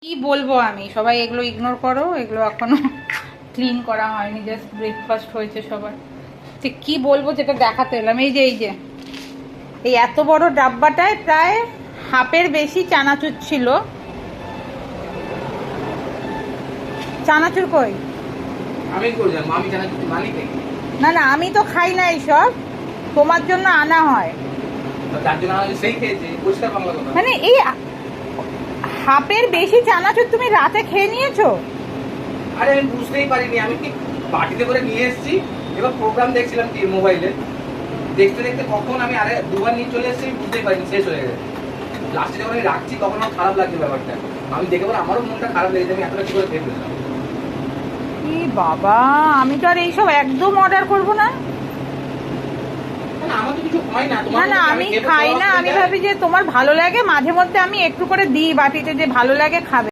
কি বলবো আমি, সবাই এগুলো ইগনোর করো, এগুলো এখনো ক্লিন করা হয়নি, জাস্ট ব্রেকফাস্ট হয়েছে সবার। ঠিক কি বলবো যেটা দেখাতে এলাম, এই যে এই এত বড় ডাব্বাটায় প্রায় হাফের বেশি চানাচুর ছিল। চানাচুর কই? আমি কই জানবো, আমি চানাচুর মানি খাই না না, আমি তো খাই না এইসব, তোমার জন্য আনা হয়। তার জন্য আমি সেই খেয়েছি, পরিষ্কার বাংলা কথা। মানে এই হাফের বেশি চানাচুর তুমি রাতে খেয়ে নিয়েছো? আরে আমি বুঝতেই পারিনি, আমি কি বাটিতে করে নিয়ে এসেছি, এবার প্রোগ্রাম দেখছিলাম কি মোবাইলে, দেখতে দেখতে কখন আমি আরে দুবার নিয়ে চলে এসেছি, আমি বুঝতেই পারিনি, শেষ হয়ে গেছে। লাস্টে যখন আমি রাখছি তখন আমার খারাপ লাগছে ব্যাপারটা, আমি দেখে বলে আমারও মনটা খারাপ লেগেছে, আমি এতটা কি করে খেয়ে ফেললাম। ই বাবা, আমি তো আর এইসব একদম অর্ডার করবো না। না, আমার তো কিছু হয় না, না তোমার না, আমি খাই না, আমি ভাবি যে তোমার ভালো লাগে, মাঝে মধ্যে আমি একটু করে দিই বাটিতে, যে ভালো লাগে খাবে।